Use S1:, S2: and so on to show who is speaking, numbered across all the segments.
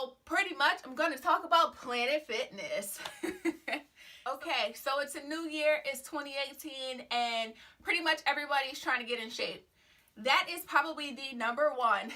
S1: So pretty much I'm going to talk about Planet Fitness. Okay, so it's a new year, it's 2018, and pretty much everybody's trying to get in shape. That is probably the number one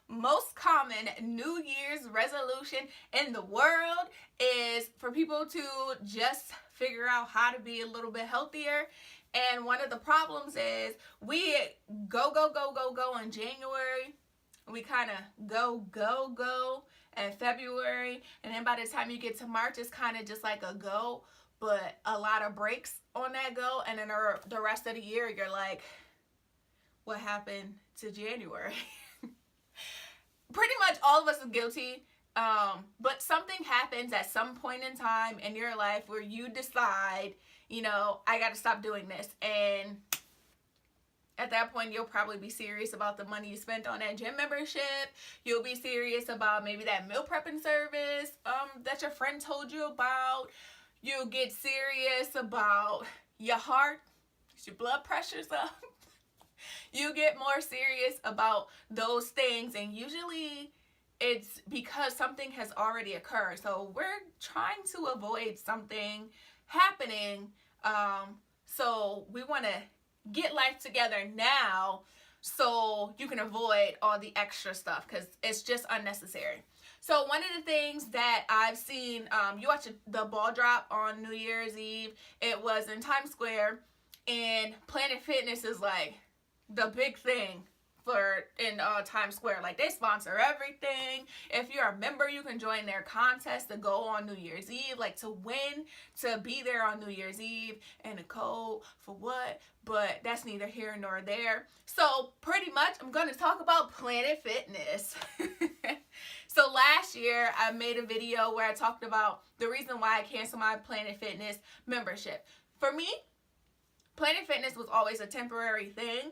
S1: most common New Year's resolution in the world, is for people to just figure out how to be a little bit healthier. And one of the problems is we go in January. We kind of go in February. And then by the time you get to March, it's kind of just like a go, but a lot of breaks on that go. And then the rest of the year, you're like, what happened to January? Pretty much all of us are guilty. But something happens at some point in time in your life where you decide, you know, I got to stop doing this. And at that point, you'll probably be serious about the money you spent on that gym membership. You'll be serious about maybe that meal prepping service that your friend told you about. You'll get serious about your heart, your blood pressure's up. You get more serious about those things, and usually it's because something has already occurred. So we're trying to avoid something happening. So we want to get life together now so you can avoid all the extra stuff, because it's just unnecessary. So one of the things that I've seen, you watched the ball drop on New Year's Eve. It was in Times Square, and Planet Fitness is like the big thing in Times Square. Like, they sponsor everything. If you're a member, you can join their contest to go on New Year's Eve, like to win, to be there on New Year's Eve, and a code for what, but that's neither here nor there. So pretty much I'm going to talk about Planet Fitness. So last year I made a video where I talked about the reason why I canceled my Planet Fitness membership. For me, Planet Fitness was always a temporary thing.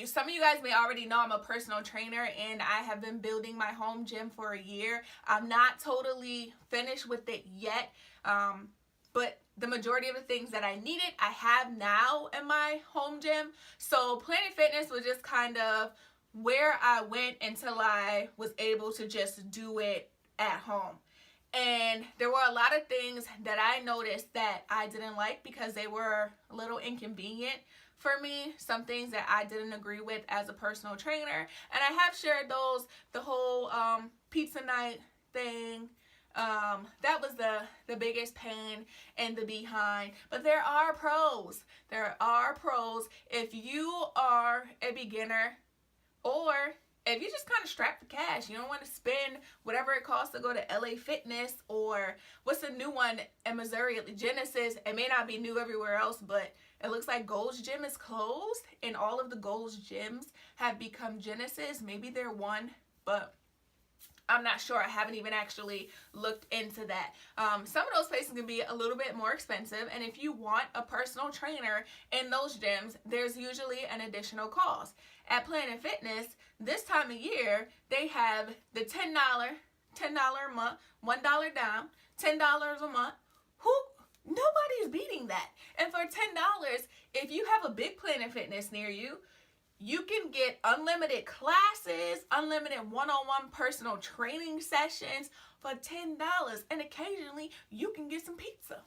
S1: Some of you guys may already know I'm a personal trainer, and I have been building my home gym for a year. I'm not totally finished with it yet, but the majority of the things that I needed, I have now in my home gym. So Planet Fitness was just kind of where I went until I was able to just do it at home. And there were a lot of things that I noticed that I didn't like because they were a little inconvenient for me. Some things that I didn't agree with as a personal trainer. And I have shared those, the whole pizza night thing. That was the biggest pain in the behind. But there are pros. There are pros. If you are a beginner, or if you just kind of strapped for cash, you don't want to spend whatever it costs to go to LA Fitness, or what's the new one in Missouri, Genesis. It may not be new everywhere else, but it looks like Gold's Gym is closed, and all of the Gold's gyms have become Genesis. Maybe they're one, but I'm not sure. I haven't even actually looked into that. Some of those places can be a little bit more expensive, and if you want a personal trainer in those gyms, there's usually an additional cost. At Planet Fitness, this time of year, they have the $10 a month, $1 down, $10 a month. Nobody's beating that. And for $10, if you have a big Planet Fitness near you, you can get unlimited classes, unlimited one-on-one personal training sessions for $10. And occasionally, you can get some pizza.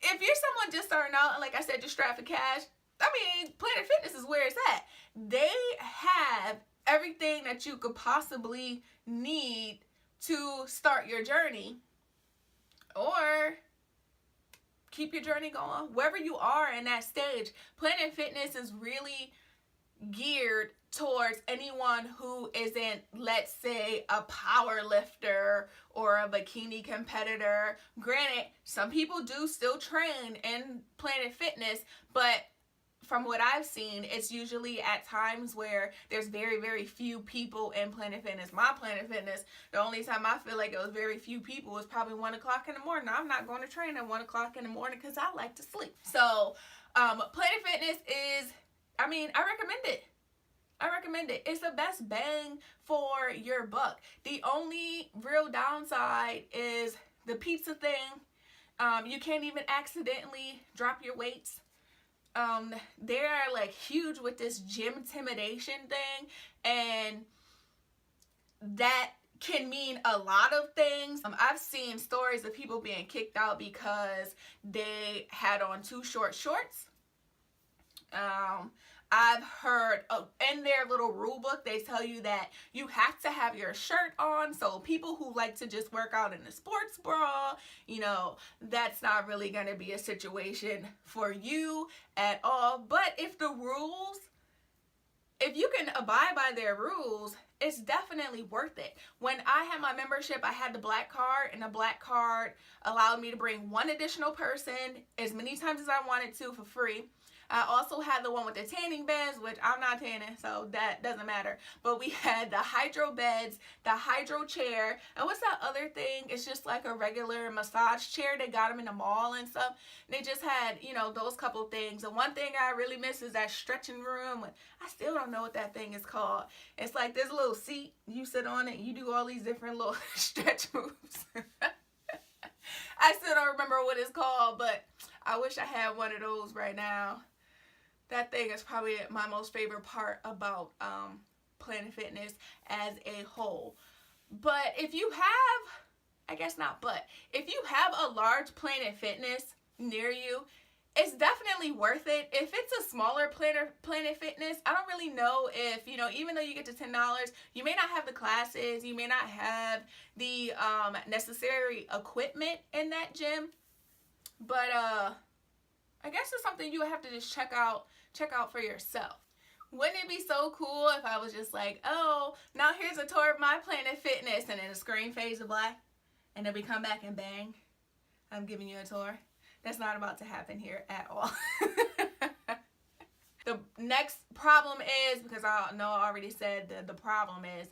S1: If you're someone just starting out, and like I said, just strapped for cash, I mean, Planet Fitness is where it's at. They have everything that you could possibly need to start your journey, or keep your journey going. Wherever you are in that stage, Planet Fitness is really geared towards anyone who isn't, let's say, a power lifter or a bikini competitor. Granted, some people do still train in Planet Fitness, but from what I've seen, it's usually at times where there's very, very few people in Planet Fitness. My Planet Fitness, the only time I feel like it was very few people was probably 1 o'clock in the morning. I'm not going to train at 1 o'clock in the morning because I like to sleep. So Planet Fitness is, I mean, I recommend it. I recommend it. It's the best bang for your buck. The only real downside is the pizza thing. You can't even accidentally drop your weights. They're like huge with this gym intimidation thing, and that can mean a lot of things. I've seen stories of people being kicked out because they had on too short shorts. I've heard in their little rule book, they tell you that you have to have your shirt on. So people who like to just work out in a sports bra, you know, that's not really going to be a situation for you at all. But if you can abide by their rules, it's definitely worth it. When I had my membership, I had the black card, and the black card allowed me to bring one additional person as many times as I wanted to for free. I also had the one with the tanning beds, which I'm not tanning, so that doesn't matter. But we had the hydro beds, the hydro chair, and what's that other thing? It's just like a regular massage chair. They got them in the mall and stuff. They just had, you know, those couple things. And one thing I really miss is that stretching room. I still don't know what that thing is called. It's like this little seat. You sit on it, you do all these different little stretch moves. I still don't remember what it's called, but I wish I had one of those right now. That thing is probably my most favorite part about Planet Fitness as a whole. But if you have, I guess not, but if you have a large Planet Fitness near you, it's definitely worth it. If it's a smaller Planet Fitness, I don't really know if, you know, even though you get to $10, you may not have the classes, you may not have the necessary equipment in that gym. But I guess it's something you have to just check out for yourself. Wouldn't it be so cool if I was just like, oh, now here's a tour of my Planet Fitness, and then the screen fades to black, and then we come back and bang, I'm giving you a tour. That's not about to happen here at all. The next problem is, because I know I already said the problem is,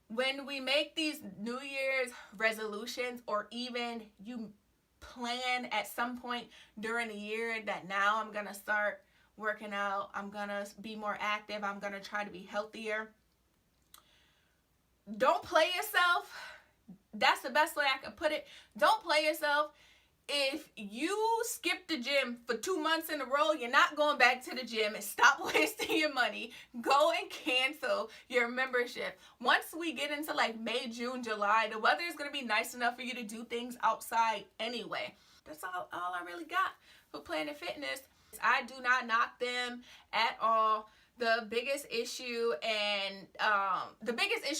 S1: when we make these New Year's resolutions, or even you plan at some point during the year that now I'm going to start working out, I'm going to be more active, I'm going to try to be healthier. Don't play yourself. That's the best way I can put it. Don't play yourself. If you skip the gym for 2 months in a row, you're not going back to the gym, and stop wasting your money. Go and cancel your membership. Once we get into like May, June, July, the weather is going to be nice enough for you to do things outside anyway. That's all I really got for Planet Fitness. I do not knock them at all. The biggest issue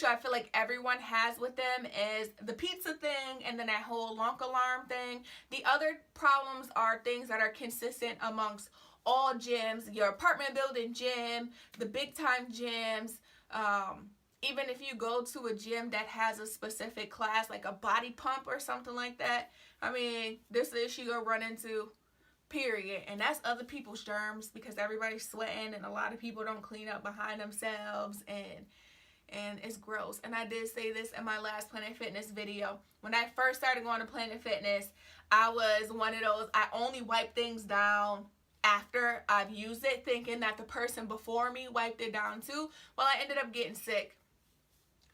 S1: I feel like everyone has with them is the pizza thing, and then that whole lonk alarm thing. The other problems are things that are consistent amongst all gyms, your apartment building gym, the big time gyms. Even if you go to a gym that has a specific class, like a body pump or something like that, I mean, this is the issue you'll run into. Period. And that's other people's germs, because everybody's sweating and a lot of people don't clean up behind themselves, and it's gross. And I did say this in my last Planet Fitness video. When I first started going to Planet Fitness, I was one of those, I only wipe things down after I've used it, thinking that the person before me wiped it down too. Well, I ended up getting sick.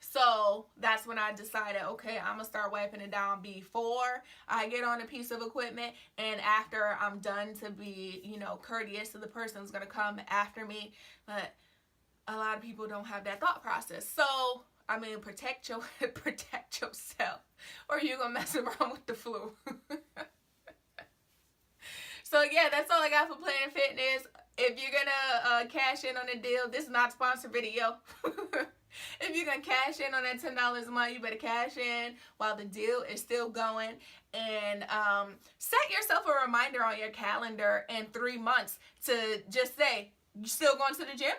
S1: So that's when I decided, okay, I'm going to start wiping it down before I get on a piece of equipment, and after I'm done, to be, you know, courteous to the person who's going to come after me. But a lot of people don't have that thought process. So, I mean, protect yourself, or you're going to mess around with the flu. So, yeah, that's all I got for Planet Fitness. If you're going to cash in on the deal, this is not a sponsored video. If you're going to cash in on that $10 a month, you better cash in while the deal is still going. And set yourself a reminder on your calendar in 3 months to just say, you still going to the gym?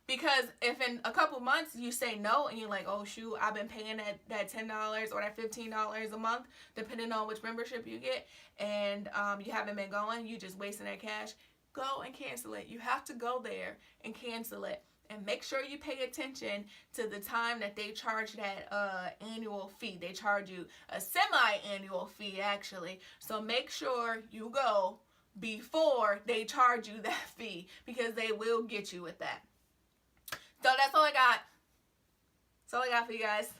S1: Because if in a couple months you say no, and you're like, oh shoot, I've been paying that $10 or that $15 a month, depending on which membership you get, and you haven't been going, you just wasting that cash, go and cancel it. You have to go there and cancel it. And make sure you pay attention to the time that they charge that annual fee. They charge you a semi-annual fee, actually. So make sure you go before they charge you that fee, because they will get you with that. So that's all I got. That's all I got for you guys.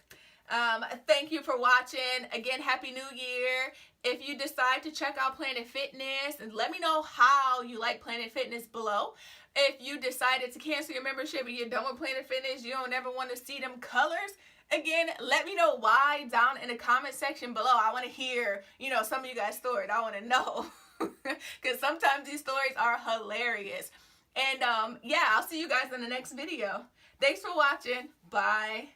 S1: Thank you for watching. Again, Happy New Year. If you decide to check out Planet Fitness, and let me know how you like Planet Fitness below. If you decided to cancel your membership and you're done with Planet Fitness, you don't ever want to see them colors Again, let me know why down in the comment section below. I want to hear, you know, some of you guys' stories. I want to know. Because sometimes these stories are hilarious. And yeah, I'll see you guys in the next video. Thanks for watching. Bye.